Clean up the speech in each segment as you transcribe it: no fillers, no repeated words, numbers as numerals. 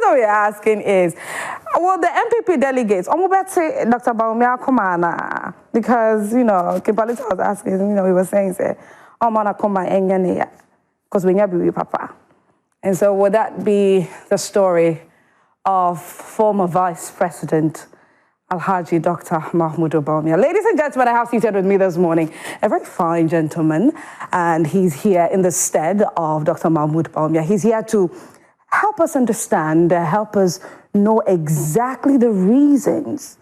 that we are asking is, well, the NPP delegates, Dr. Bawumia Komana, because, you know, Kimpalita was asking, you know, we were saying, say, Omana Koma Engene, because we never be Papa. And so would that be the story of former Vice President Alhaji Dr. Mahmoud Bawumia? Ladies and gentlemen, I have seated with me this morning a very fine gentleman, and he's here in the stead of Dr. Mahmoud Bawumia. He's here to help us understand, help us know exactly the reasons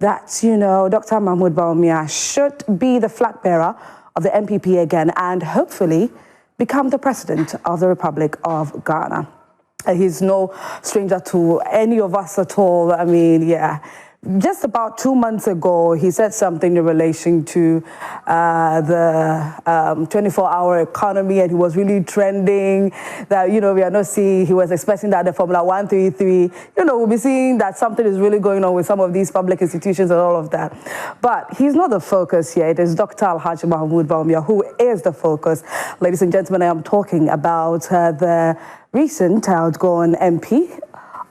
that, you know, Dr. Mahmoud Bawumia should be the flag bearer of the NPP again and hopefully become the president of the Republic of Ghana. He's no stranger to any of us at all. I mean, yeah. Just about 2 months ago, he said something in relation to the 24-hour economy, and he was really trending that, you know, we are not seeing, he was expecting that the Formula 133, you know, we'll be seeing that something is really going on with some of these public institutions and all of that. But he's not the focus here. It is Dr. Alhaji Mahmoud Bawumia who is the focus. Ladies and gentlemen, I am talking about the recent outgoing MP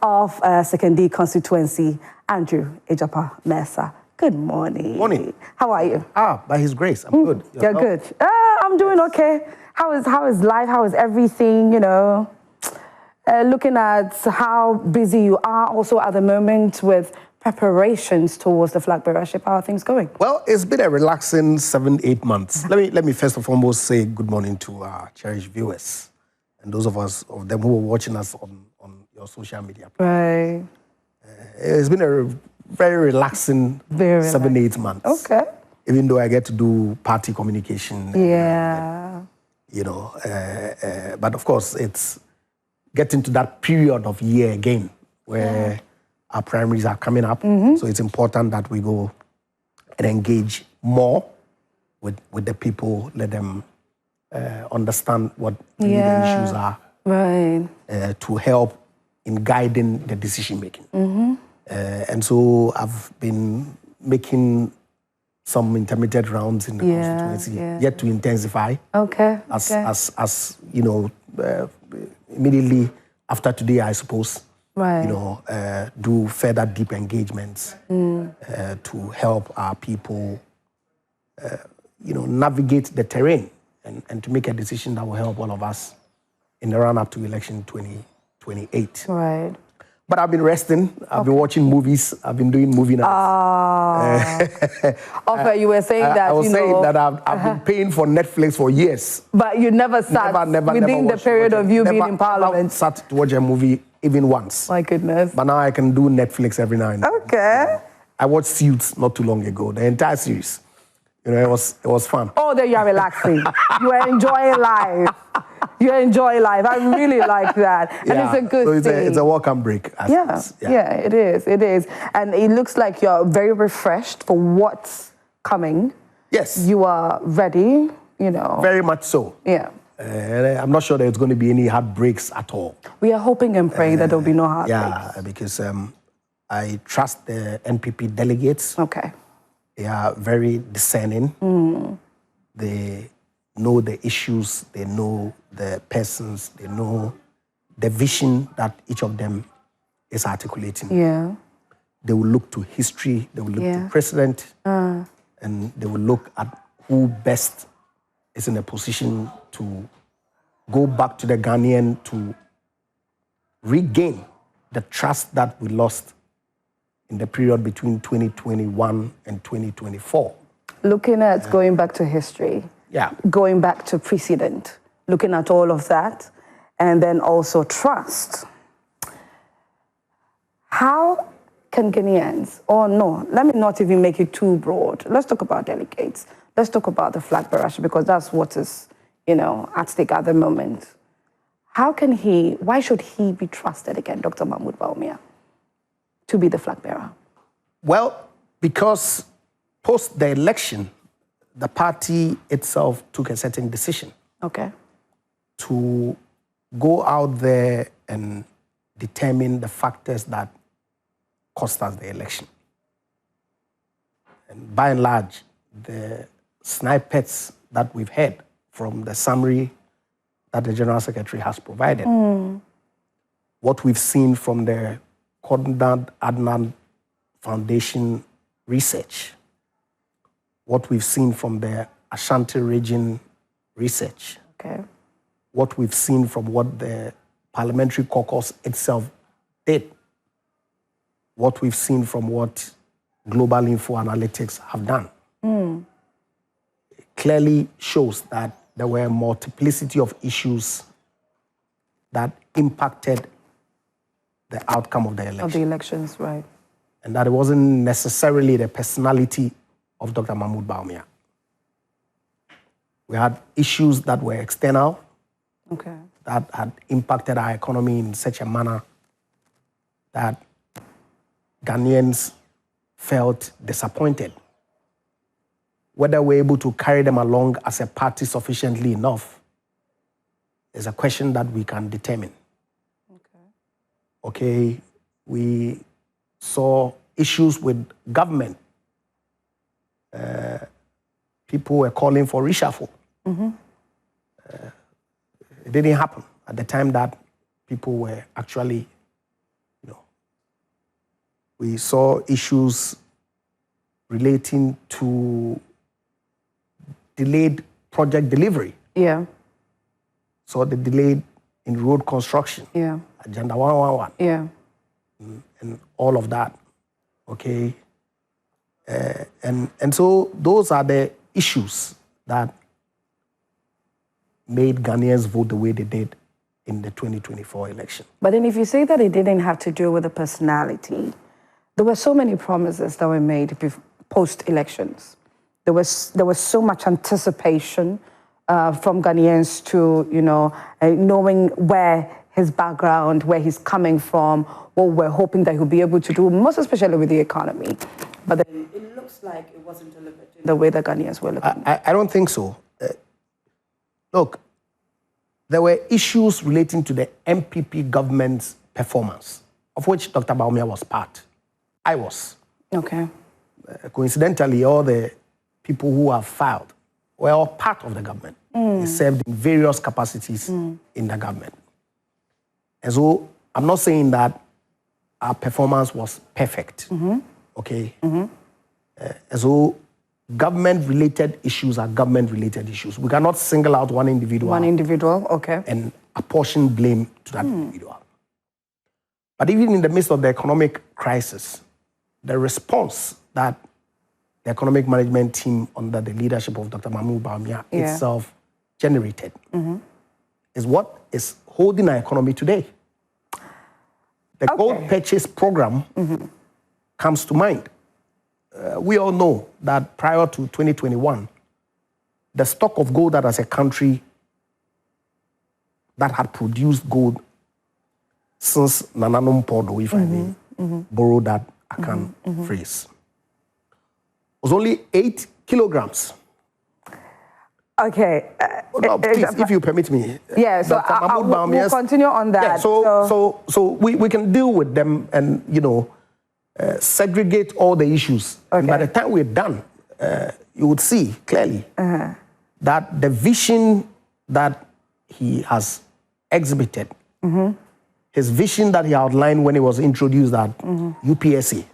of Second D constituency, Andrew Egyapa Mercer. Good morning. Morning. How are you? By His grace, I'm good. You're good. I'm doing okay. How is life? How is everything? You know, looking at how busy you are also at the moment with preparations towards the flag bearership. How are things going? Well, it's been a relaxing 7-8 months. Let me first and foremost say good morning to our cherished viewers and those of them who are watching us on your social media. Right. It's been a very relaxing 7-8 months. Okay. Even though I get to do party communication. Yeah. You know, but of course, it's getting to that period of year again where our primaries are coming up. So it's important that we go and engage more with the people, let them understand what the issues are. Right. To help in guiding the decision making. And so I've been making some intermediate rounds in the constituency, yet to intensify. Okay. As you know, immediately after today, I suppose, right. You know, do further deep engagements to help our people, you know, navigate the terrain and to make a decision that will help all of us in the run-up to election 2028. Right. But I've been resting. I've been watching movies. I've been doing movie nights. You were saying that, I was saying that I've been paying for Netflix for years. But you never sat within the period of you being in Parliament. Never sat to watch a movie even once. My goodness. But now I can do Netflix every now and then. Okay. I watched Suits not too long ago, the entire series. You know, it was fun. Oh, there you are relaxing. You are enjoying life. You enjoy life. I really like that. And it's a good thing. It's a welcome break. Yeah, it is. It is. And it looks like you're very refreshed for what's coming. Yes. You are ready, you know. Very much so. Yeah. I'm not sure there's going to be any heartbreaks at all. We are hoping and praying that there'll be no heartbreaks. Yeah, because I trust the NPP delegates. Okay. They are very discerning. They know the issues, they know the persons, they know the vision that each of them is articulating. Yeah. They will look to history, they will look to precedent, and they will look at who best is in a position to go back to the Ghanaian to regain the trust that we lost in the period between 2021 and 2024. Looking at going back to history, going back to precedent, looking at all of that, and then also trust. How can Ghanaians, or no, let me not even make it too broad. Let's talk about delegates. Let's talk about the flag bearership, because that's what is, you know, at stake at the moment. Why should he be trusted again, Dr. Mahmoud Bawumia, to be the flag bearer? Well, because post the election, the party itself took a certain decision. Okay. To go out there and determine the factors that cost us the election. And by and large, the snippets that we've heard from the summary that the General Secretary has provided what we've seen from the Konrad Adnan Foundation research, what we've seen from the Ashanti region research, what we've seen from what the Parliamentary Caucus itself did, what we've seen from what Global Info Analytics have done, it clearly shows that there were a multiplicity of issues that impacted the outcome of the election. Of the elections, right. And that it wasn't necessarily the personality of Dr. Mahmoud Bawumia. We had issues that were external, that had impacted our economy in such a manner that Ghanaians felt disappointed. Whether we're able to carry them along as a party sufficiently enough is a question that we can determine. Okay, we saw issues with government. People were calling for reshuffle. It didn't happen at the time that people were actually, we saw issues relating to delayed project delivery. So the delay in road construction. Agenda 111. And all of that. Okay. And so those are the issues that made Ghanaians vote the way they did in the 2024 election. But then if you say that it didn't have to do with the personality, there were so many promises that were made post-elections. There was so much anticipation from Ghanaians to, knowing where his background, where he's coming from, what we're hoping that he'll be able to do, most especially with the economy. But then it looks like it wasn't delivered in the way that Ghanaians were looking. I don't think so. Look, there were issues relating to the NPP government's performance, of which Dr. Bawumia was part. I was. Coincidentally, all the people who have filed were all part of the government. They served in various capacities in the government. And so I'm not saying that our performance was perfect. Okay? And so government-related issues are government-related issues. We cannot single out one individual. And apportion blame to that individual. But even in the midst of the economic crisis, the response that the economic management team under the leadership of Dr. Mahmoud Bawumia itself generated is what is holding our economy today. The gold purchase program comes to mind. We all know that prior to 2021, the stock of gold that as a country that had produced gold since Nananum Podo, if I may borrow that Akan phrase, was only 8 kilograms. Okay. Please, if you permit me. So we'll continue on that. So we can deal with them and, segregate all the issues. And by the time we're done, you would see clearly that the vision that he has exhibited, his vision that he outlined when he was introduced at UPSA,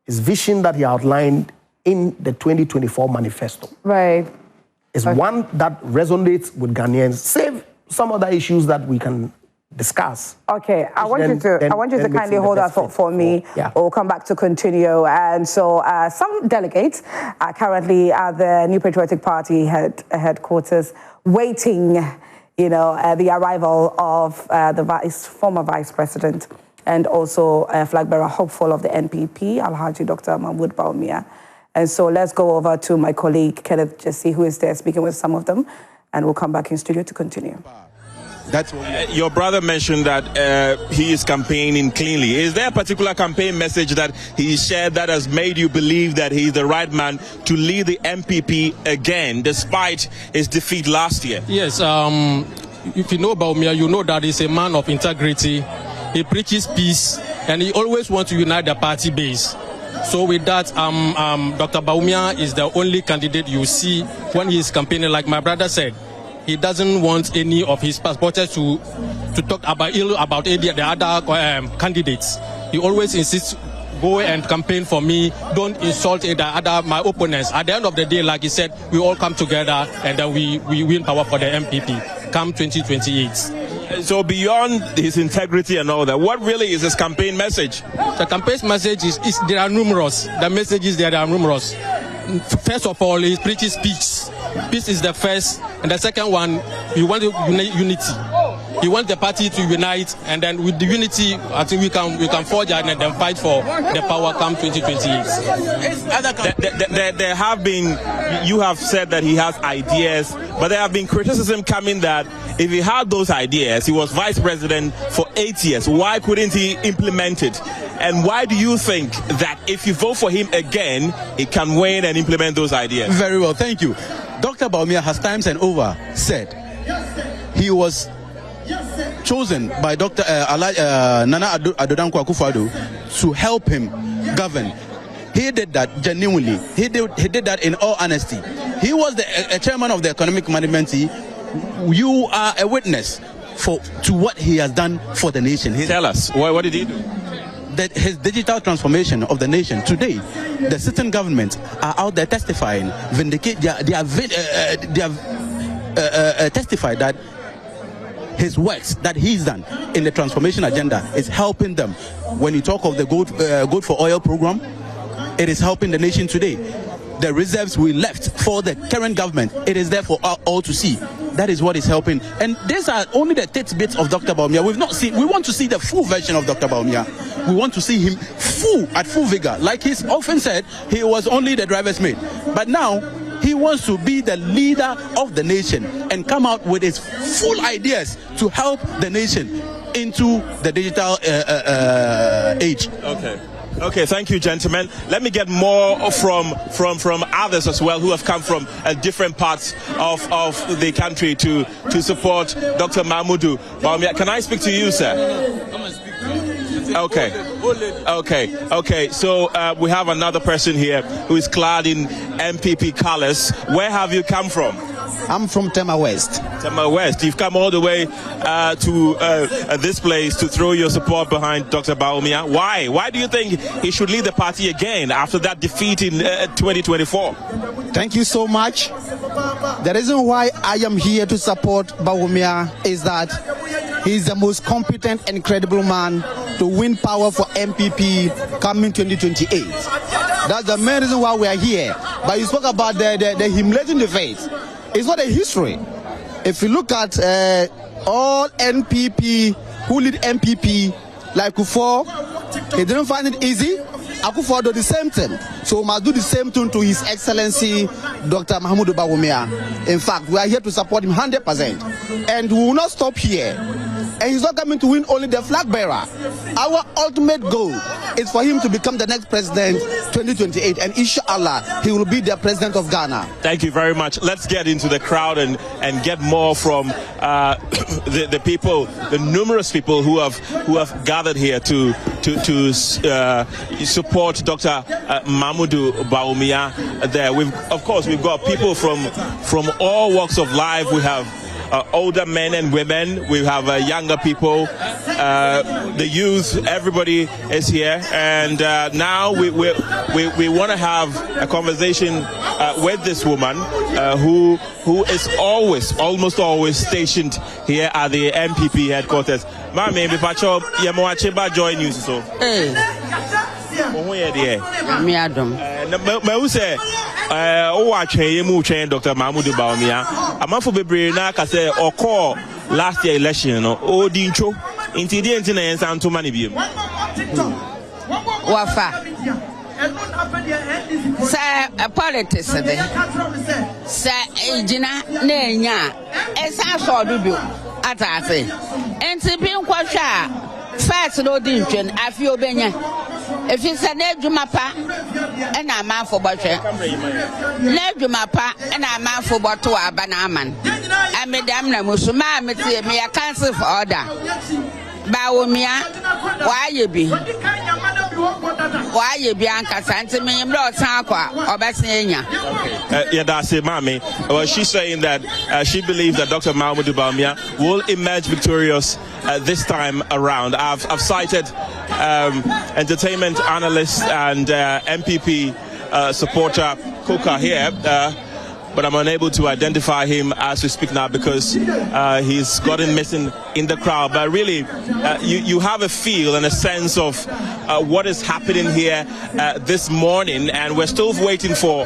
his vision that he outlined in the 2024 manifesto, is one that resonates with Ghanaians, save some other issues that we can discuss. I want you to kindly hold that for me. We'll come back to continue. And so some delegates are currently at the New Patriotic Party headquarters waiting, the arrival of the former vice president and also flag bearer hopeful of the NPP, Alhaji Dr. Mahmoud Bawumia. And so let's go over to my colleague, Kenneth Jesse, who is there speaking with some of them, and we'll come back in studio to continue. That's your brother mentioned that he is campaigning cleanly. Is there a particular campaign message that he shared that has made you believe that he's the right man to lead the NPP again, despite his defeat last year? Yes, if you know Bawumia, you know that he's a man of integrity. He preaches peace, and he always wants to unite the party base. So with that, Dr. Bawumia is the only candidate you see when he is campaigning. Like my brother said, he doesn't want any of his supporters to talk about ill about any of the other candidates. He always insists, go and campaign for me. Don't insult my opponents. At the end of the day, like he said, we all come together and then we win power for the MPP come 2028. So beyond his integrity and all that, what really is his campaign message? The campaign message is there are numerous. The messages there are numerous. First of all, he preaches peace. Peace is the first, and the second one, he wants unity. He wants the party to unite, and then with the unity, I think we can forge and then fight for the power come 2028. There have been, you have said that he has ideas, but there have been criticism coming that if he had those ideas, he was vice president for 8 years. Why couldn't he implement it? And why do you think that if you vote for him again, he can win and implement those ideas? Very well, thank you. Dr. Bawumia has times and over said he was chosen by Dr. Nana Addo Dankwa Akufo-Addo to help him govern. He did that genuinely. He did that in all honesty. He was the chairman of the Economic Management Team. You are a witness to what he has done for the nation. Tell us, what did he do? His digital transformation of the nation. Today, the sitting government are out there testifying, vindicate. They have testified that his works that he's done in the transformation agenda is helping them. When you talk of the Gold for Oil program, it is helping the nation today. The reserves we left for the current government, it is there for all to see. That is what is helping. And these are only the tidbits of Dr. Bawumia. We want to see the full version of Dr. Bawumia. We want to see him at full vigor. Like he's often said, he was only the driver's mate. But now, he wants to be the leader of the nation and come out with his full ideas to help the nation into the digital age. Okay, thank you, gentlemen. Let me get more from others as well who have come from different parts of the country to support Dr. Mahamudu Bawumia. Can I speak to you, sir? Come and speak to you. Okay. So we have another person here who is clad in NPP colors. Where have you come from? I'm from Tema West. Tema West. You've come all the way to this place to throw your support behind Dr. Bawumia. Why? Why do you think he should lead the party again after that defeat in 2024? Thank you so much. The reason why I am here to support Bawumia is that he's the most competent and credible man to win power for MPP coming 2028. That's the main reason why we are here. But you spoke about the humiliating defeat. It's not a history. If you look at all NPP who lead MPP, like Kufuor, he didn't find it easy. Akufo do the same thing. So we must do the same thing to His Excellency Dr. Mahamudu Bawumia. In fact, we are here to support him 100%. And we will not stop here. And he's not coming to win only the flag bearer. Our ultimate goal is for him to become the next president 2028. And inshallah, he will be the president of Ghana. Thank you very much. Let's get into the crowd and get more from the people, the numerous people who have gathered here to support Dr. Mahamudu Bawumia. There, we've got people from all walks of life. We have older men and women, we have younger people, the youth, everybody is here, and now we want to have a conversation with this woman who is almost always stationed here at the MPP headquarters. Mami, Bipacho, Yamoacheba Joy News. So, Dr. Mahamudu Bawumia. Amafo bebre na ka say oko last year election no o dincho incident na yensa antoma ne biem. Wafa. Sa politics de. Sa ejina na enya. Esa so dudu atase. NPP nkwahwa first no dincho afi obenya. If it's an edumapa and a man for butcher, Ledumapa and a man for bottle banaman. I made them Musuma, me a cancel for order. Bawumia, why you be? why you be Anka Santimi, or Bassania? Yeah, that's it, Mami. Well, she's saying that she believes that Dr. Mahmoud Bawumia will emerge victorious this time around. I've cited entertainment analyst and NPP supporter Koka here, but I'm unable to identify him as we speak now because he's gotten missing in the crowd. But really, you have a feel and a sense of what is happening here this morning, and we're still waiting for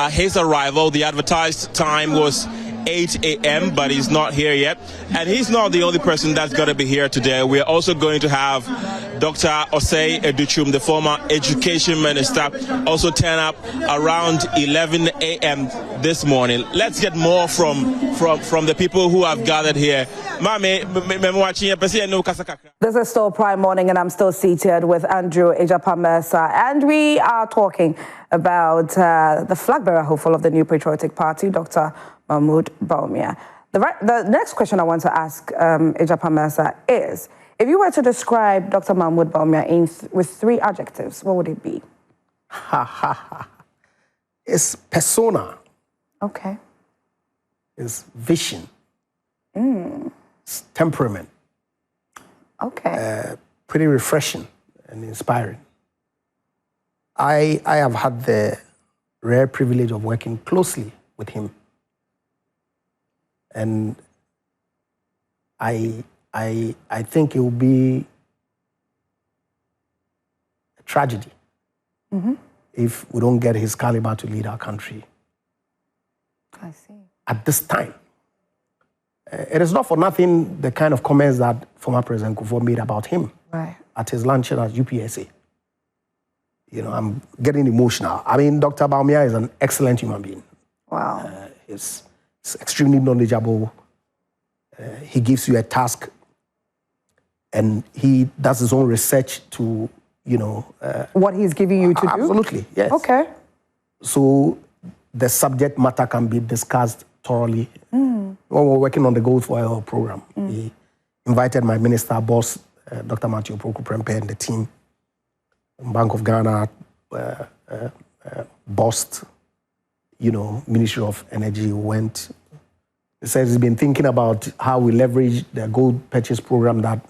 his arrival. The advertised time was 8 a.m., but he's not here yet. And he's not the only person that's going to be here today. We're also going to have Dr. Osei Educhum, the former education minister, also turn up around 11 a.m. this morning. Let's get more from the people who have gathered here. This is still Prime Morning, and I'm still seated with Andrew Egyapa Mercer, and we are talking about the flag bearer hopeful of the New Patriotic Party, Dr. Mahmoud Bawumia. The next question I want to ask Egyapa Mercer is, if you were to describe Dr. Mahmoud Bawumia with 3 adjectives, what would it be? It's persona. Okay. It's vision. It's temperament. Okay. Pretty refreshing and inspiring. I have had the rare privilege of working closely with him. And I think it will be a tragedy if we don't get his caliber to lead our country. I see. At this time. It is not for nothing the kind of comments that former President Kofi made about him at his luncheon at UPSA. You know, I'm getting emotional. I mean, Dr. Bawumia is an excellent human being. Wow. He's extremely knowledgeable. He gives you a task, and he does his own research to, you know... what he's giving you to do? Absolutely, yes. Okay. So the subject matter can be discussed thoroughly. When we were working on the Gold for Oil program, he invited my minister boss, Dr. Matthew Poku Prempe, and the team, Bank of Ghana, BOST, you know, Ministry of Energy went. He says he's been thinking about how we leverage the gold purchase program that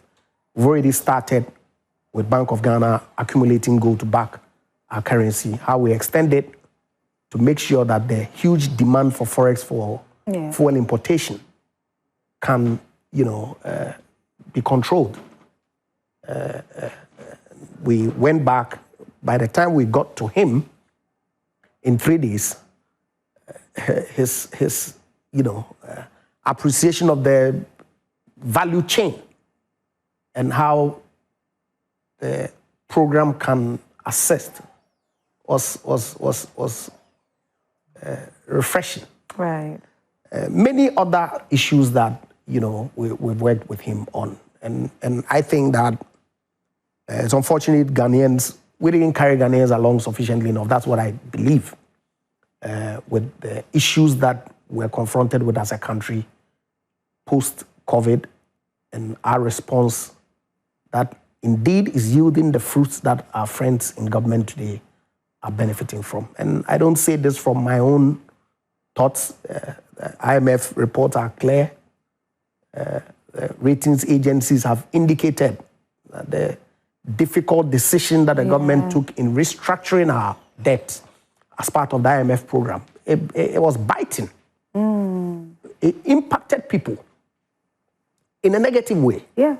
we've already started with Bank of Ghana accumulating gold to back our currency, how we extend it to make sure that the huge demand for forex for fuel importation can, you know, be controlled. We went back. By the time we got to him, in 3 days, his you know, appreciation of the value chain and how the program can assist was refreshing. Right. Many other issues that, you know, we've worked with him on. And I think that it's unfortunate we didn't carry Ghanaians along sufficiently enough. That's what I believe. With the issues that we're confronted with as a country post-COVID, and our response that indeed is yielding the fruits that our friends in government today are benefiting from. And I don't say this from my own thoughts. IMF reports are clear. Ratings agencies have indicated that the difficult decision that the government took in restructuring our debt as part of the IMF program, it was biting. It impacted people in a negative way. Yeah.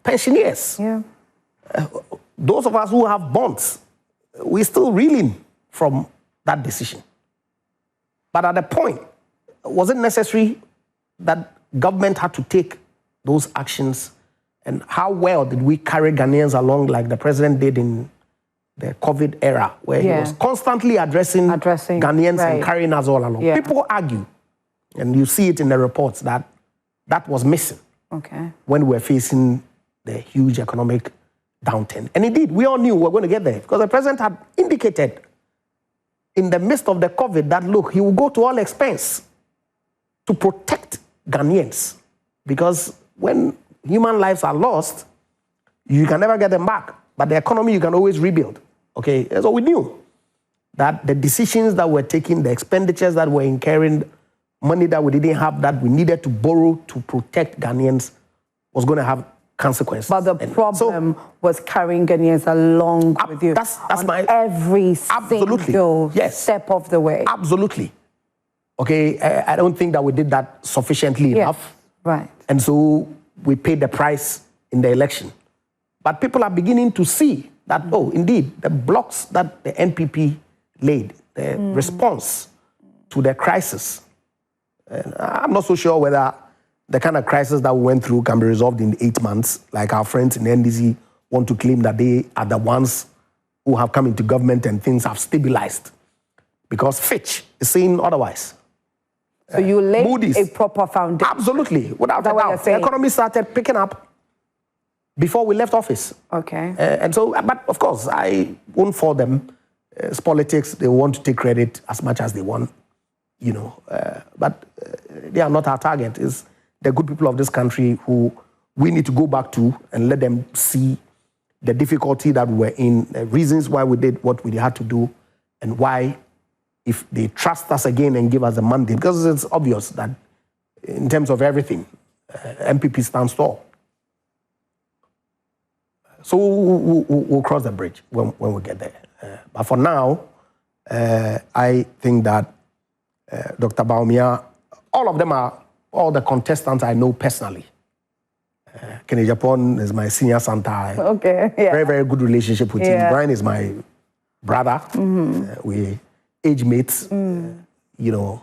Pensioners. Yeah. Those of us who have bonds, we're still reeling from that decision. But at the point, was it necessary that government had to take those actions? And how well did we carry Ghanaians along like the president did in the COVID era, where he was constantly addressing Ghanaians and carrying us all along? People argue, and you see it in the reports, that that was missing when we were facing the huge economic downturn. And indeed, we all knew we were going to get there because the president had indicated in the midst of the COVID that, look, he will go to all expense to protect Ghanaians, because when human lives are lost, you can never get them back. But the economy, you can always rebuild. Okay, so we knew that the decisions that were taken, the expenditures that were incurring, money that we didn't have, that we needed to borrow to protect Ghanaians, was going to have consequences. But the problem was carrying Ghanaians along with you. That's on my every single step of the way. Absolutely. Okay, I don't think that we did that sufficiently enough. Right. And so we paid the price in the election. But people are beginning to see that, oh, indeed, the blocks that the NPP laid, the response to the crisis, I'm not so sure whether the kind of crisis that we went through can be resolved in 8 months, like our friends in the NDC want to claim that they are the ones who have come into government and things have stabilized. Because Fitch is saying otherwise. So you laid Moody's, a proper foundation. Absolutely, without a doubt. The economy started picking up before we left office. Okay. And so, but of course, I won't fault them. It's politics. They want to take credit as much as they want, you know. But they are not our target. It's the good people of this country who we need to go back to and let them see the difficulty that we were in, the reasons why we did what we had to do, and why, if they trust us again and give us a mandate, because it's obvious that in terms of everything, MPP stands tall. So we'll cross the bridge when we get there. But for now, I think that Dr. Bawumia, all of them are, all the contestants I know personally. Kofi Egyapa is my senior Santa. Okay, yeah. Very, very good relationship with him. Brian is my brother. We age mates. You know,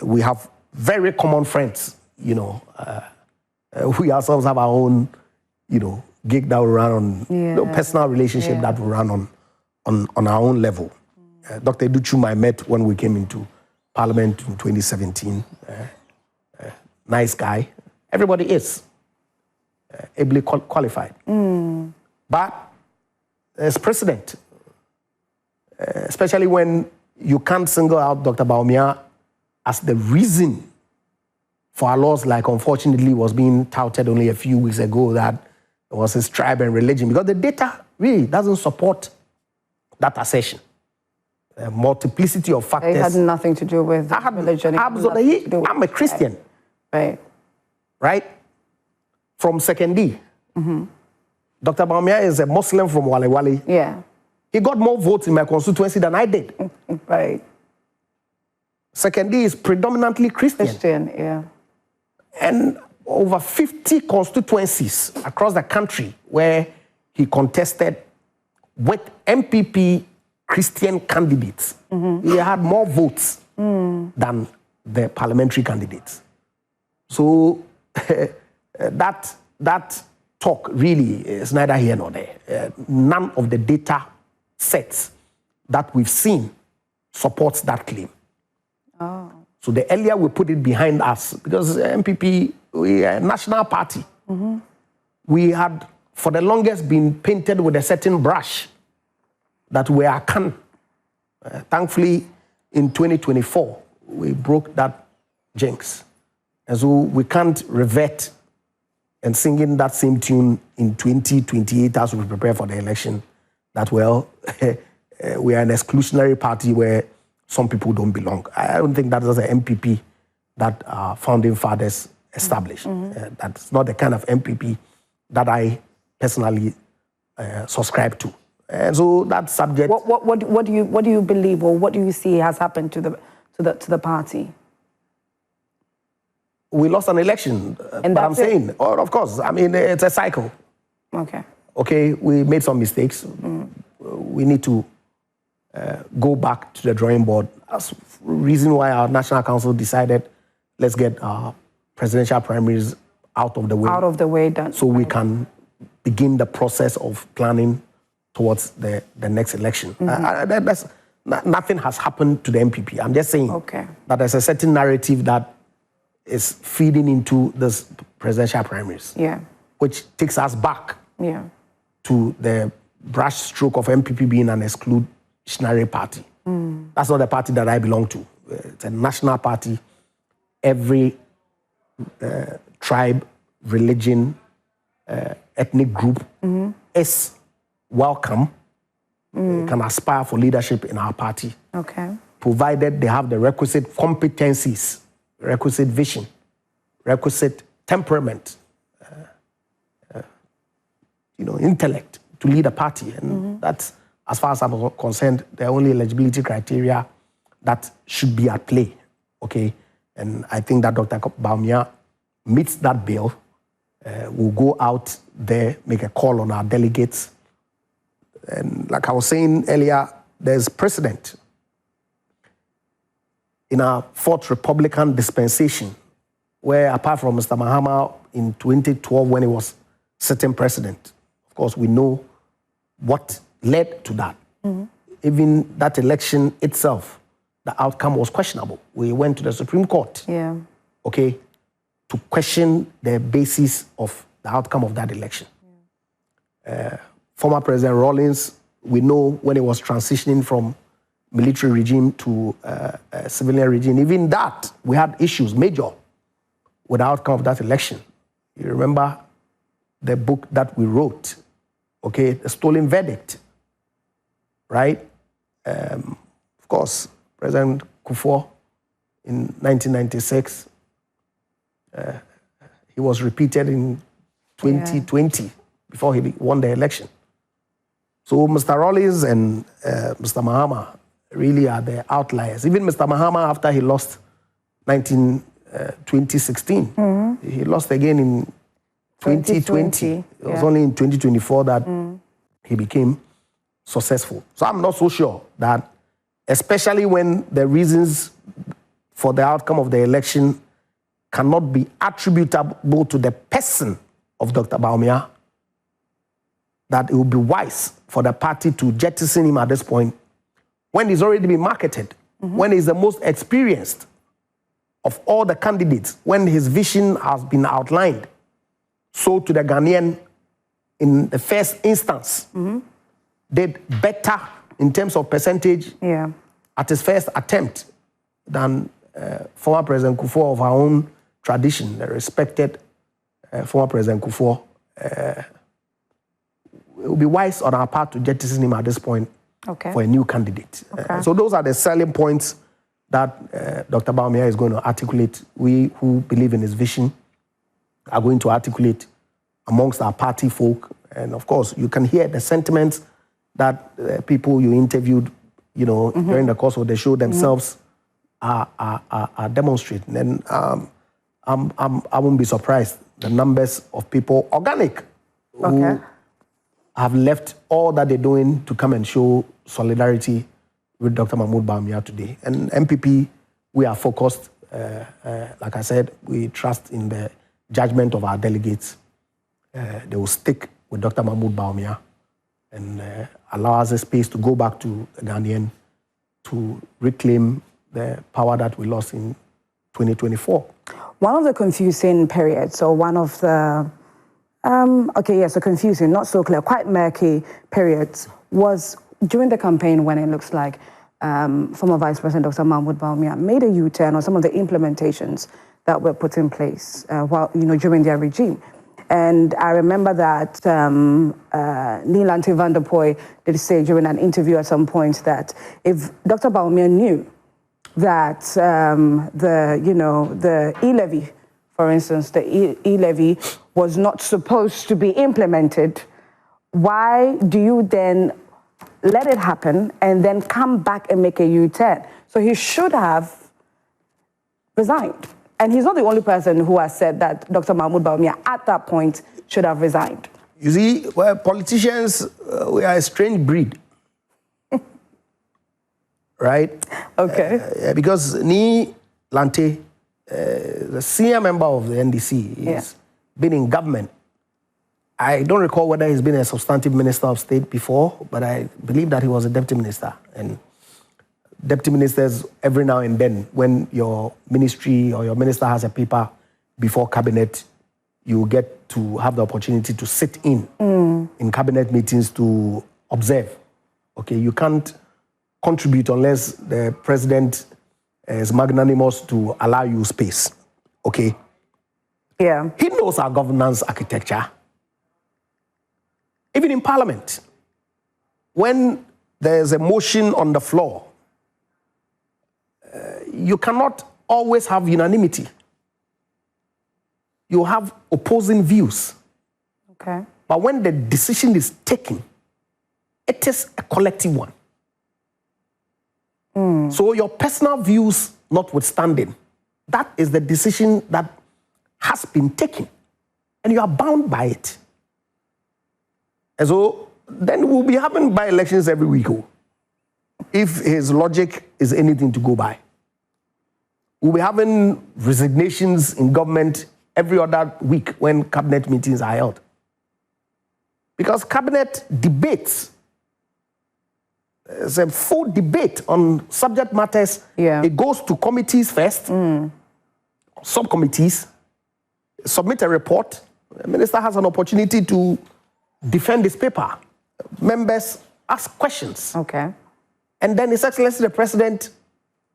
we have very common friends. You know, we ourselves have our own, you know, gig that we run on, you know, personal relationship that we run on our own level. Dr. Duchum I met when we came into Parliament in 2017. Nice guy. Everybody is ably qualified. But as president, especially when you can't single out Dr. Bawumia as the reason for our laws, like unfortunately was being touted only a few weeks ago, that it was his tribe and religion, because the data really doesn't support that assertion. A multiplicity of factors. It had nothing to do with religion. Absolutely. I'm a Christian. Right. Right? From Second D. Dr. Bawumia is a Muslim from Wale Wale. Yeah. He got more votes in my constituency than I did. Right. Second D is predominantly Christian. Yeah. And over 50 constituencies across the country where he contested with MPP Christian candidates. He had more votes than the parliamentary candidates. So that talk really is neither here nor there. None of the data sets that we've seen supports that claim. Oh. So the earlier we put it behind us, because MPP, we are a national party, we had for the longest been painted with a certain brush that we are can. Thankfully, in 2024, we broke that jinx. And so we can't revert and singing that same tune in 2028 as we prepare for the election, that, well, we are an exclusionary party where some people don't belong. I don't think that is an MPP that our founding fathers established. That's not the kind of MPP that I personally subscribe to. And so that subject. What do you believe, or what do you see has happened to the party? We lost an election, but I'm saying, of course, I mean, it's a cycle. Okay. Okay, we made some mistakes. We need to go back to the drawing board. That's the reason why our National Council decided, let's get our presidential primaries out of the way. Out of the way, done. So we can begin the process of planning towards the next election. Nothing has happened to the MPP. I'm just saying that there's a certain narrative that is feeding into this presidential primaries, which takes us back to the brush stroke of MPP being an exclusionary party. That's not the party that I belong to. It's a national party. Every tribe, religion, ethnic group is welcome can aspire for leadership in our party. Okay. Provided they have the requisite competencies, requisite vision, requisite temperament, intellect to lead a party. And that's, as far as I'm concerned, the only eligibility criteria that should be at play, okay? And I think that Dr. Bawumia meets that bill. We'll go out there, make a call on our delegates. And like I was saying earlier, there's precedent. In our fourth Republican dispensation, where apart from Mr. Mahama in 2012 when he was sitting president, of course, we know what led to that. Even that election itself, the outcome was questionable. We went to the Supreme Court, okay, to question the basis of the outcome of that election. Former President Rawlings, we know when he was transitioning from military regime to a civilian regime, even that, we had issues, major, with the outcome of that election. You remember the book that we wrote, okay, The Stolen Verdict, right? Of course, President Kufuor in 1996, he was repeated in 2020 before he won the election. So Mr. Rawlings and Mr. Mahama really are the outliers. Even Mr. Mahama, after he lost 2016, he lost again in 2020. It was only in 2024 that he became successful. So I'm not so sure that, especially when the reasons for the outcome of the election cannot be attributable to the person of Dr. Bawumia, that it would be wise for the party to jettison him at this point when he's already been marketed, when he's the most experienced of all the candidates, when his vision has been outlined. So to the Ghanaian, in the first instance, did better in terms of percentage at his first attempt than former President Kufuor of our own tradition, the respected former President Kufuor. It would be wise on our part to jettison him at this point for a new candidate. So those are the selling points that Dr. Bawumia is going to articulate. We who believe in his vision are going to articulate amongst our party folk. And of course, you can hear the sentiments that people you interviewed, during the course of the show themselves are demonstrating. And I won't be surprised the numbers of people, organic, who have left all that they're doing to come and show solidarity with Dr. Mahmoud Bawumia today. And MPP, we are focused. Like I said, we trust in the judgment of our delegates. They will stick with Dr. Mahmoud Bawumia and allow us a space to go back to the Ghanaian to reclaim the power that we lost in 2024. One of the confusing periods, or one of the, so confusing, not so clear, quite murky periods, was during the campaign when it looks like former Vice President Dr. Mahmoud Bawumia made a U-turn on some of the implementations that were put in place during their regime. And I remember that Neelante van der Poy did say during an interview at some point that if Dr. Bawumia knew that the e-levy, for instance, the e-levy was not supposed to be implemented, why do you then let it happen and then come back and make a U-turn? So he should have resigned. And he's not the only person who has said that Dr. Mahmoud Bawumia at that point should have resigned. You see, well, politicians, we are a strange breed. Right? Okay. Because Neelante, the senior member of the NDC, he's been in government. I don't recall whether he's been a substantive minister of state before, but I believe that he was a deputy minister. And deputy ministers, every now and then, when your ministry or your minister has a paper before cabinet, you get to have the opportunity to sit in cabinet meetings to observe. Okay, you can't contribute unless the president is magnanimous to allow you space. Okay? Yeah. He knows our governance architecture. Even in parliament, when there's a motion on the floor, you cannot always have unanimity. You have opposing views. Okay. But when the decision is taken, it is a collective one. So your personal views notwithstanding, that is the decision that has been taken, and you are bound by it. And so then we'll be having by-elections every week, if his logic is anything to go by. We'll be having resignations in government every other week when cabinet meetings are held. Because cabinet debates, there's a full debate on subject matters. Yeah. It goes to committees first, subcommittees, submit a report. The minister has an opportunity to defend his paper. Members ask questions. Okay. And then His Excellency the President,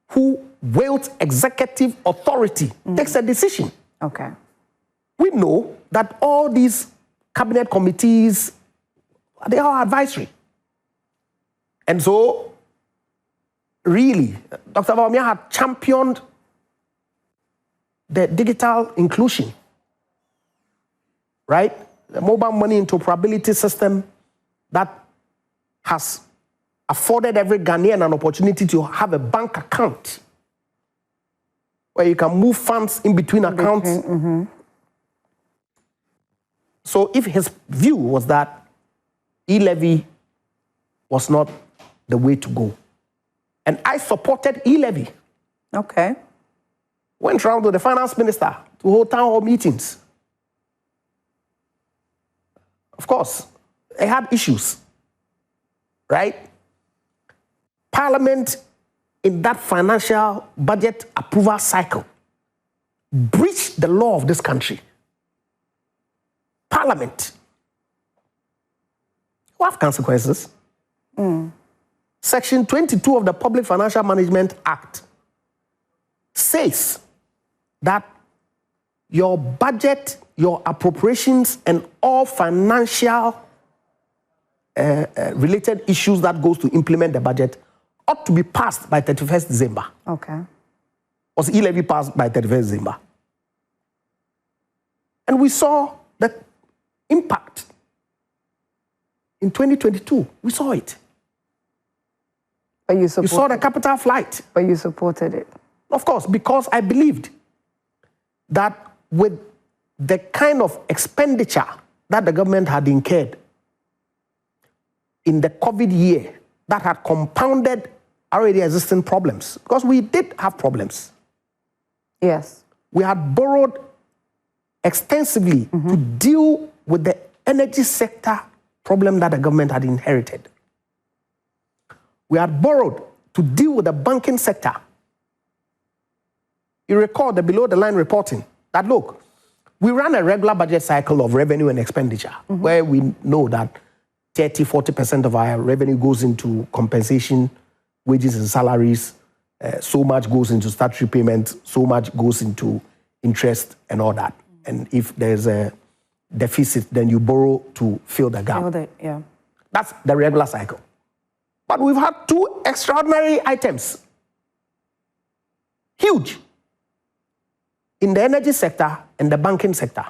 who wields executive authority, takes a decision. Okay. We know that all these cabinet committees, they are advisory. And so, really, Dr. Bawumia had championed the digital inclusion, right? The mobile money interoperability system that has afforded every Ghanaian an opportunity to have a bank account where you can move funds in between accounts. So if his view was that e-levy was not the way to go, and I supported e-levy. Okay. Went round to the finance minister to hold town hall meetings. Of course, they had issues, right? Parliament, in that financial budget approval cycle, breached the law of this country. Parliament will have consequences. Section 22 of the Public Financial Management Act says that your budget, your appropriations, and all financial related issues that goes to implement the budget ought to be passed by 31st December. Okay. Was e-levy passed by 31st December? And we saw the impact in 2022. We saw it. But you supported You saw the capital flight. But you supported it. Of course, because I believed that with the kind of expenditure that the government had incurred in the COVID year that had compounded already existing problems, because we did have problems. Yes. We had borrowed extensively to deal with the energy sector problem that the government had inherited. We had borrowed to deal with the banking sector. You recall the below-the-line reporting that, look, we ran a regular budget cycle of revenue and expenditure, where we know that 30-40% of our revenue goes into compensation, wages and salaries, so much goes into statutory payments, so much goes into interest and all that. And if there's a deficit, then you borrow to fill the gap. Yeah. That's the regular cycle. But we've had two extraordinary items. Huge. In the energy sector and the banking sector.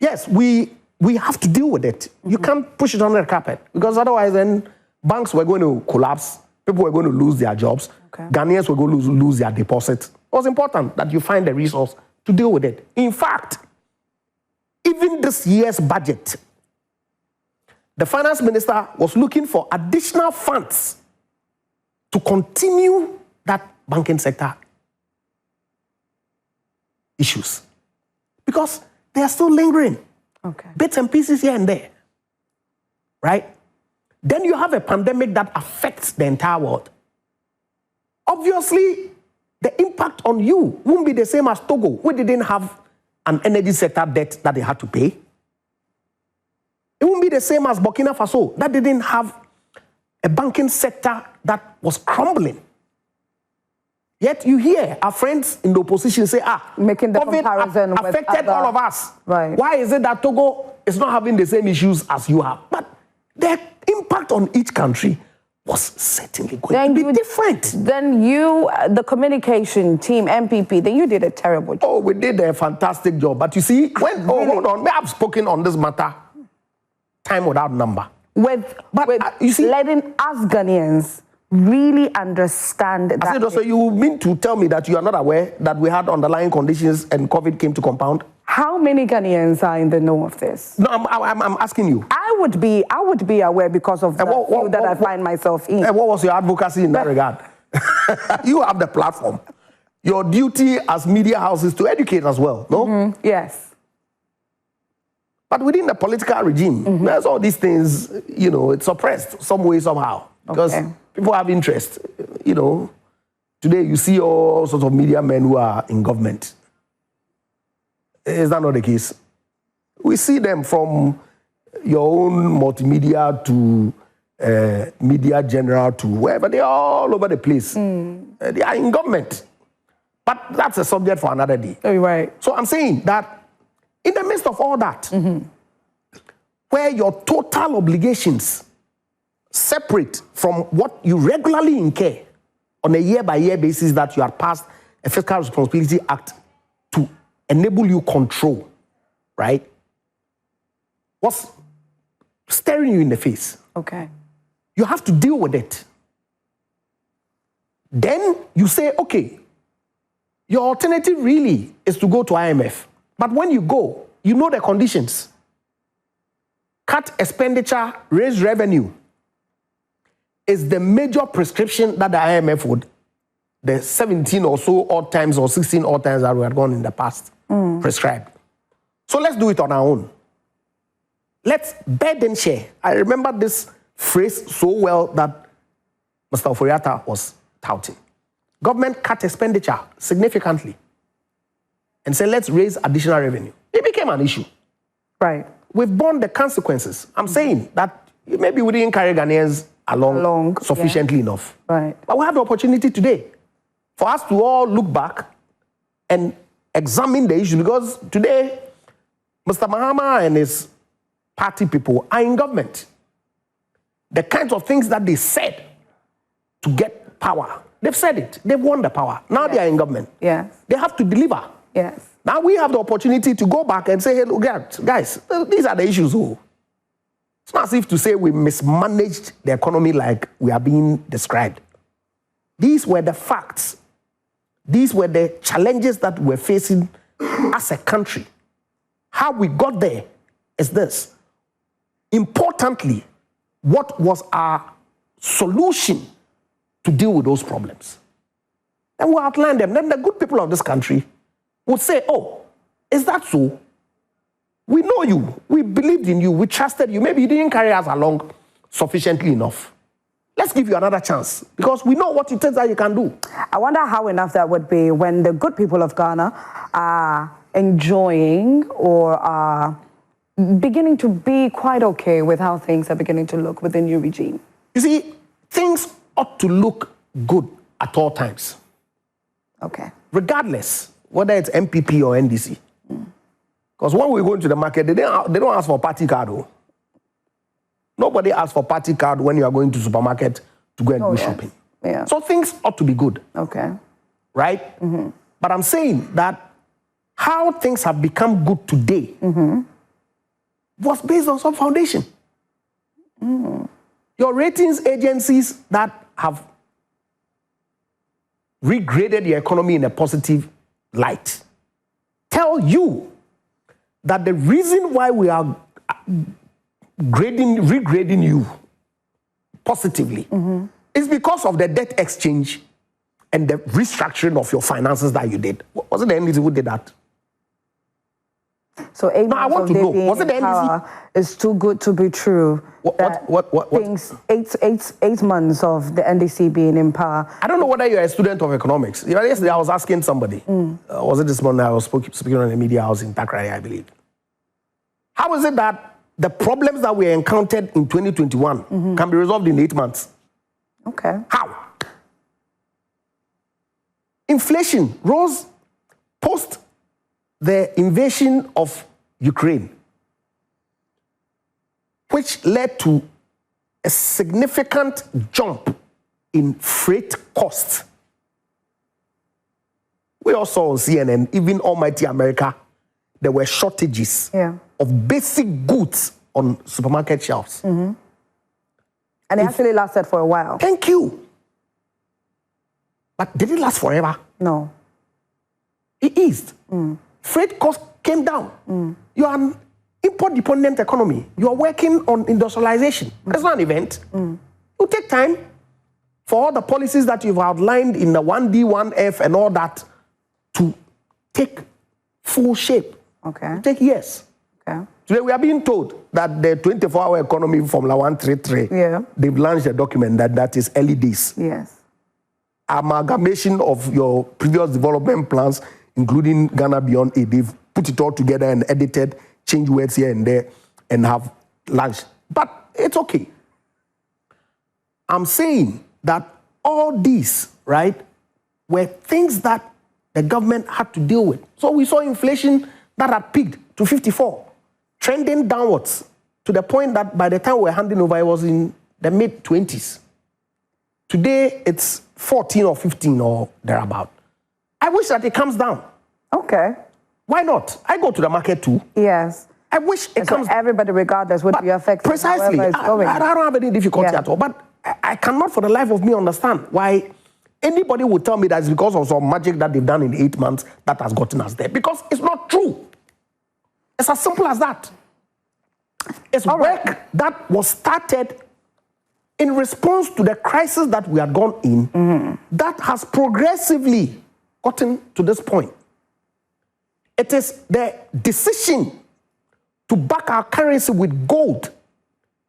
Yes, we have to deal with it. You can't push it under the carpet, because otherwise then banks were going to collapse, people were going to lose their jobs, Ghanaians were going to lose their deposits. It was important that you find the resource to deal with it. In fact, even this year's budget, the finance minister was looking for additional funds to continue that banking sector issues, because they are still lingering. Bits and pieces here and there, right? Then you have a pandemic that affects the entire world. Obviously, the impact on you won't be the same as Togo, who didn't have an energy sector debt that they had to pay. It won't be the same as Burkina Faso, that didn't have a banking sector that was crumbling. Yet you hear our friends in the opposition say, making the COVID comparison affected with all of us. Right. Why is it that Togo is not having the same issues as you have? But the impact on each country was certainly going to be different. Then you, the communication team, NPP, then you did a terrible job. Oh, we did a fantastic job. But you see, when, hold on, I've spoken on this matter time without number. You see, letting us Ghanaians really understand that. So you mean to tell me that you are not aware that we had underlying conditions and COVID came to compound? How many Ghanaians are in the know of this? No, I'm asking you. I would be aware because of the field that I find myself in. And what was your advocacy in that regard? You have the platform. Your duty as media houses to educate as well, no? Mm-hmm. Yes. But within the political regime, there's all these things, you know, it's suppressed some way, somehow. Because people have interest, you know. Today you see all sorts of media men who are in government. Is that not the case? We see them from your own multimedia to media general to wherever. They are all over the place. They are in government. But that's a subject for another day. Oh, right. So I'm saying that in the midst of all that, where your total obligations separate from what you regularly incur on a year-by-year basis that you have passed a Fiscal Responsibility Act to enable you control, right? What's staring you in the face? Okay. You have to deal with it. Then you say, okay, your alternative really is to go to IMF. But when you go, you know the conditions. Cut expenditure, raise revenue is the major prescription that the IMF would, the 17 or so odd times or 16 odd times that we had gone in the past, prescribed. So let's do it on our own. Let's burden share. I remember this phrase so well that Mr. Oforiatta was touting. Government cut expenditure significantly and said, let's raise additional revenue. It became an issue. Right. We've borne the consequences. I'm saying that maybe we didn't carry Ghanaians along sufficiently enough. Right. But we have the opportunity today for us to all look back and examine the issue, because today, Mr. Mahama and his party people are in government. The kinds of things that they said to get power, they've said it. They've won the power. Now they are in government. Yes. They have to deliver. Yes. Now we have the opportunity to go back and say, hey, look, guys, these are the issues. It's not as if to say we mismanaged the economy like we are being described. These were the facts. These were the challenges that we're facing as a country. How we got there is this. Importantly, what was our solution to deal with those problems? And we'll outline them. Then the good people of this country would say, oh, is that so? We know you. We believed in you. We trusted you. Maybe you didn't carry us along sufficiently enough. Let's give you another chance, because we know what it is that you can do. I wonder how enough that would be when the good people of Ghana are enjoying or are beginning to be quite okay with how things are beginning to look with the new regime. You see, things ought to look good at all times. Okay. Regardless, whether it's NPP or NDC. Because when we go into the market, they don't ask for party card. Oh. Nobody asks for party card when you are going to supermarket to go and do shopping. Yeah. So things ought to be good. Okay. Right? But I'm saying that how things have become good today was based on some foundation. Your ratings agencies that have regraded the economy in a positive light tell you that the reason why we are regrading you positively is because of the debt exchange and the restructuring of your finances that you did. Was it the NDC who did that? So 8 months of David was it the NDC? Is too good to be true. What? Things, 8 months of the NDC being in power. I don't know whether you're a student of economics. Yesterday I was asking somebody, was it this morning I was speaking on a media house in Takrady, I believe. How is it that the problems that we encountered in 2021 can be resolved in 8 months? Okay. How? Inflation rose post the invasion of Ukraine, which led to a significant jump in freight costs. We also on CNN, even almighty America, there were shortages of basic goods on supermarket shelves. And it actually lasted for a while. Thank you. But did it last forever? No. It eased. Freight costs came down. You are an import-dependent economy. You are working on industrialization. It's not an event. It will take time for all the policies that you've outlined in the 1D, 1F and all that to take full shape. Okay. It will take years. Okay. Today we are being told that the 24-hour economy Formula 133, they've launched a document that is early days. Yes. Amalgamation of your previous development plans, including Ghana Beyond Aid. They've put it all together and edited, changed words here and there, and have launched. But it's okay. I'm saying that all these, right, were things that the government had to deal with. So we saw inflation that had peaked to 54, trending downwards to the point that by the time we were handing over, it was in the mid-20s. Today, it's 14 or 15 or thereabout. I wish that it comes down. Okay. Why not? I go to the market too. Yes. I wish it comes down. Everybody, regardless, would be affected. Precisely. I don't have any difficulty at all. But I cannot for the life of me understand why anybody would tell me that it's because of some magic that they've done in 8 months that has gotten us there. Because it's not true. It's as simple as that. It's work that was started in response to the crisis that we had gone in, that has progressively gotten to this point. It is the decision to back our currency with gold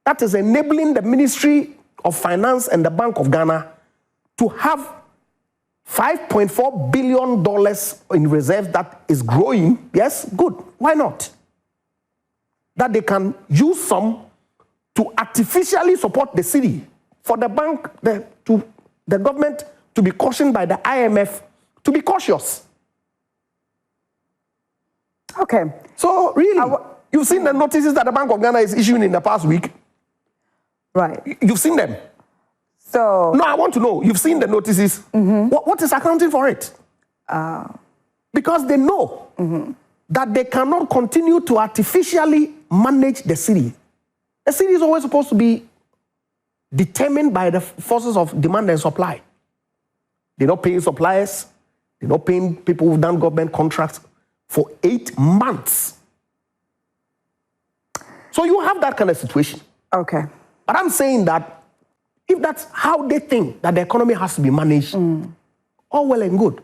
that is enabling the Ministry of Finance and the Bank of Ghana to have $5.4 billion in reserves that is growing. Yes, good. Why not? That they can use some to artificially support the city, for the bank, the government to be cautioned by the IMF to be cautious. Okay. So really, you've seen the notices that the Bank of Ghana is issuing in the past week? Right. You've seen them? So... No, I want to know. You've seen the notices. What is accounting for it? Because they know that they cannot continue to artificially manage the city. The city is always supposed to be determined by the forces of demand and supply. They're not paying suppliers. They're not paying people who've done government contracts for 8 months. So you have that kind of situation. Okay. But I'm saying that if that's how they think that the economy has to be managed, all well and good.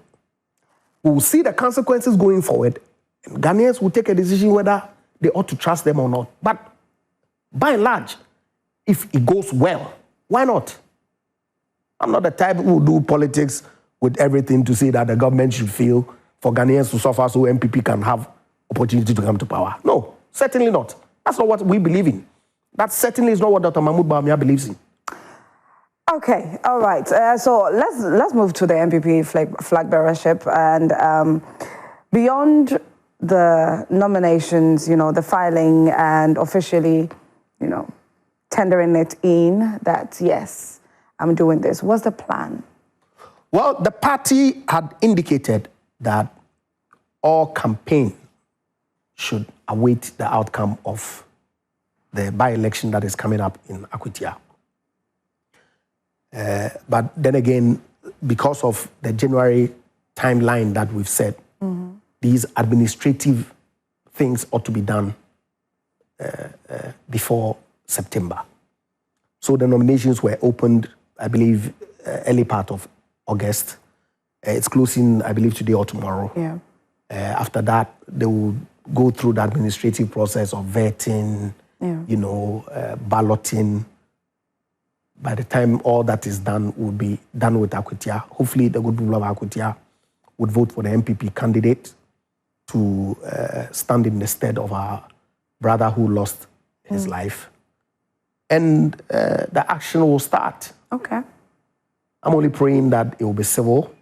We will see the consequences going forward. And Ghanaians will take a decision whether they ought to trust them or not. But by and large, if it goes well, why not? I'm not the type who will do politics with everything to say that the government should fail for Ghanaians to suffer so NPP can have opportunity to come to power. No, certainly not. That's not what we believe in. That certainly is not what Dr. Mahmoud Bawumia believes in. Okay, all right. So let's move to the NPP flag bearership, and beyond the nominations, the filing and officially, tendering it in that, yes, I'm doing this. What's the plan? Well, the party had indicated that all campaign should await the outcome of the by-election that is coming up in Akutia. But then again, because of the January timeline that we've set, these administrative things ought to be done before September. So the nominations were opened, I believe, early part of August. It's closing, I believe, today or tomorrow. Yeah. After that, they will go through the administrative process of vetting, balloting. By the time all that is done, will be done with Akutia. Hopefully, the good people of Akutia would vote for the NPP candidate to stand in the stead of our brother who lost his life. And the action will start. Okay. I'm only praying that it will be civil,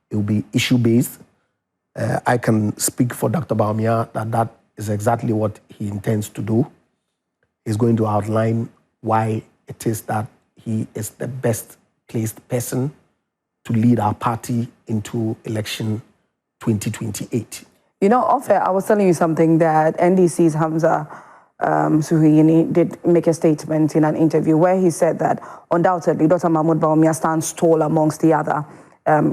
it will be issue-based. I can speak for Dr. Bawumia that is exactly what he intends to do. He's going to outline why it is that he is the best placed person to lead our party into election 2028. You know, I was telling you something that NDC's Hamza Suhuyini did make a statement in an interview where he said that undoubtedly Dr. Mahmoud Bawumia stands tall amongst the other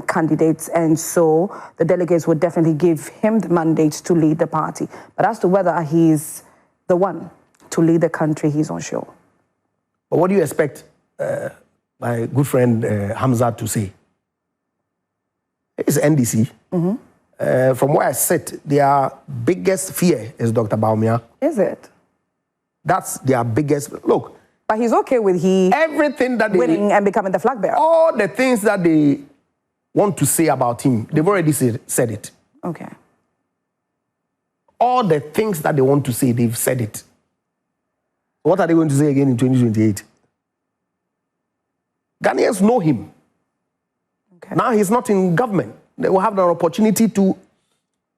candidates, and so the delegates would definitely give him the mandate to lead the party. But as to whether he's the one to lead the country, he's unsure. But what do you expect my good friend Hamza to say? It's NDC. From where I sit, their biggest fear is Dr. Bawumia. Is it? That's their biggest... Look. But he's okay with everything that winning and becoming the flag bearer. All the things that they want to say about him, they've already said it. Okay. All the things that they want to say, they've said it. What are they going to say again in 2028? Ghanaians know him. Okay. Now he's not in government. They will have the opportunity to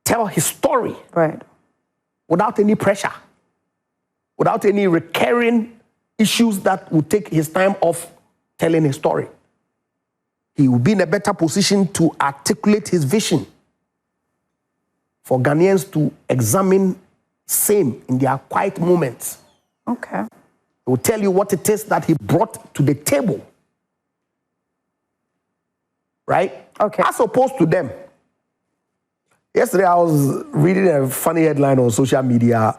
tell his story. Right. Without any pressure. Without any recurring issues that will take his time off telling his story. He will be in a better position to articulate his vision for Ghanaians to examine same in their quiet moments. Okay. He will tell you what it is that he brought to the table. Right? Okay. As opposed to them. Yesterday, I was reading a funny headline on social media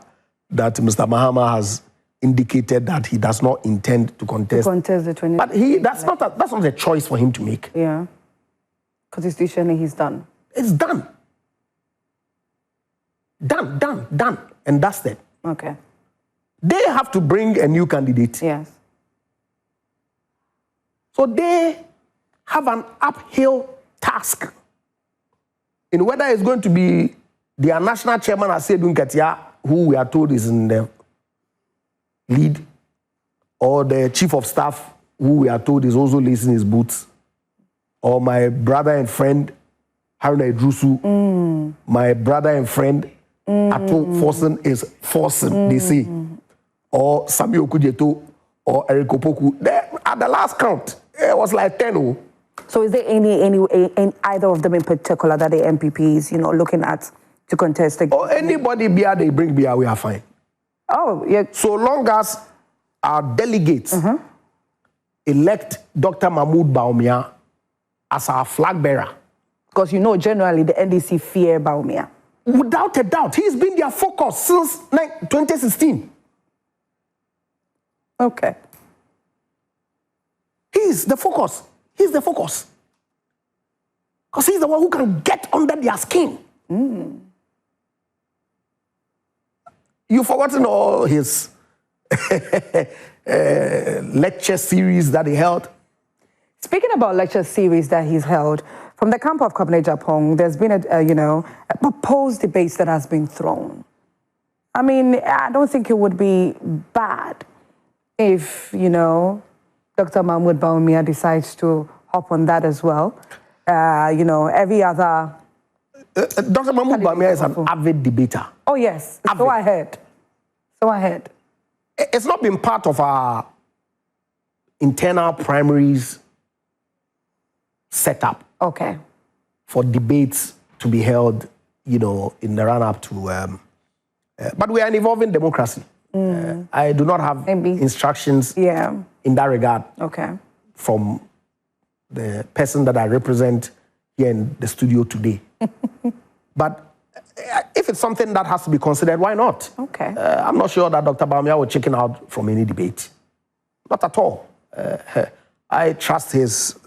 that Mr. Mahama has indicated that he does not intend to contest. The 20. But that's not a choice for him to make. Yeah. Constitutionally, he's done. It's done. Done. And that's it. Okay. They have to bring a new candidate. Yes. So they have an uphill task in whether it's going to be their national chairman, Asedun Ketia, who we are told is in the lead, or the chief of staff, who we are told is also lacing his boots, or my brother and friend, Haruna Idrusu, my brother and friend, Ato Forsen is Forsen, they say, or Sami Okujeto, or Eric Opoku. At the last count, it was like 10. So is there any either of them in particular that the MPP is, looking at to contest against? Or anybody beer they bring beer, we are fine. Oh, yeah. So long as our delegates elect Dr. Mahmoud Bawumia as our flag bearer. Because generally the NDC fear Bawumia. Without a doubt. He's been their focus since 2016. Okay. He's the focus. He's the focus. Because he's the one who can get under their skin. You've forgotten all his lecture series that he held? Speaking about lecture series that he's held, from the camp of Kofi Egyapa, there's been a proposed debate that has been thrown. I mean, I don't think it would be bad if, Dr. Mahmoud Bawumia decides to hop on that as well. Every other... Dr. Mahmoud Bawumia is an avid debater. Oh, yes. Avid. So ahead. It's not been part of our internal primaries setup. Okay. For debates to be held, in the run-up to... but we are an evolving democracy. I do not have instructions in that regard from the person that I represent here in the studio today. But if it's something that has to be considered, why not? Okay. I'm not sure that Dr. Bawumia will chicken out from any debate. Not at all. I trust his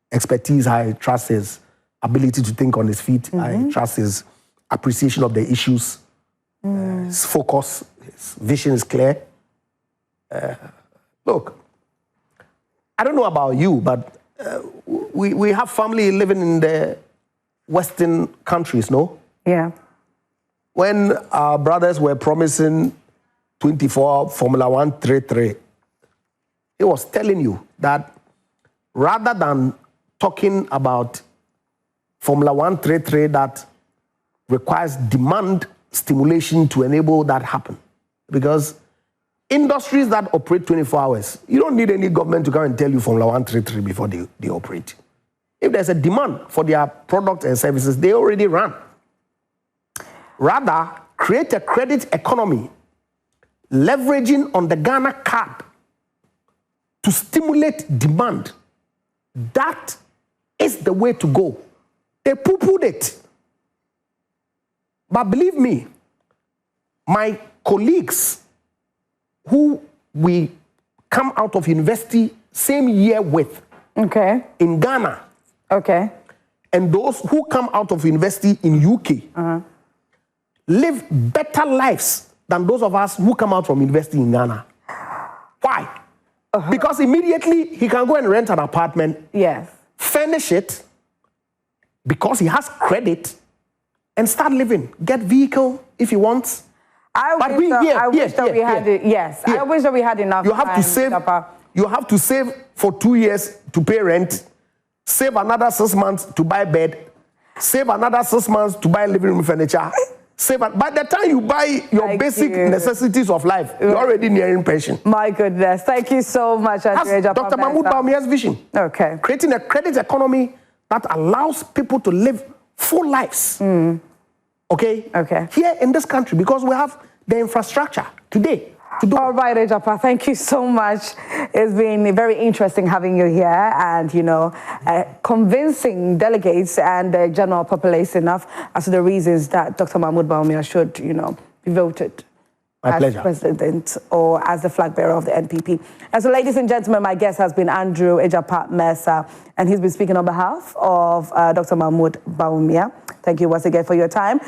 expertise. I trust his ability to think on his feet. I trust his appreciation of the issues. His focus, his vision is clear. Look, I don't know about you, but we have family living in the Western countries, no? Yeah. When our brothers were promising 24 Formula 133, he was telling you that rather than talking about Formula 133 that requires demand stimulation to enable that happen, because industries that operate 24 hours, you don't need any government to come and tell you Formula 133 before they operate. If there's a demand for their products and services, they already run. Rather, create a credit economy, leveraging on the Ghana card to stimulate demand. That is the way to go. They poo-pooed it. But believe me, my colleagues who we come out of university same year with in Ghana, and those who come out of university in UK live better lives than those of us who come out from university in Ghana. Why? Because immediately he can go and rent an apartment, furnish it, because he has credit, and start living. Get vehicle if he wants. I wish that we had it. Yes, I wish that we had enough. You have to save. You have to save for 2 years to pay rent. Save another 6 months to buy bed. Save another 6 months to buy living room furniture. By the time you buy your basic necessities of life, you're already nearing pension. My goodness, thank you so much, Dr. Mahmoud Bawumia's vision. Creating a credit economy that allows people to live full lives. Here in this country, because we have the infrastructure today. All right, Egyapa, thank you so much. It's been very interesting having you here and, convincing delegates and the general populace enough as to the reasons that Dr. Mahmoud Bawumia should, be voted as president or as the flag bearer of the NPP. And so, ladies and gentlemen, my guest has been Andrew Egyapa Mercer, and he's been speaking on behalf of Dr. Mahmoud Bawumia. Thank you once again for your time.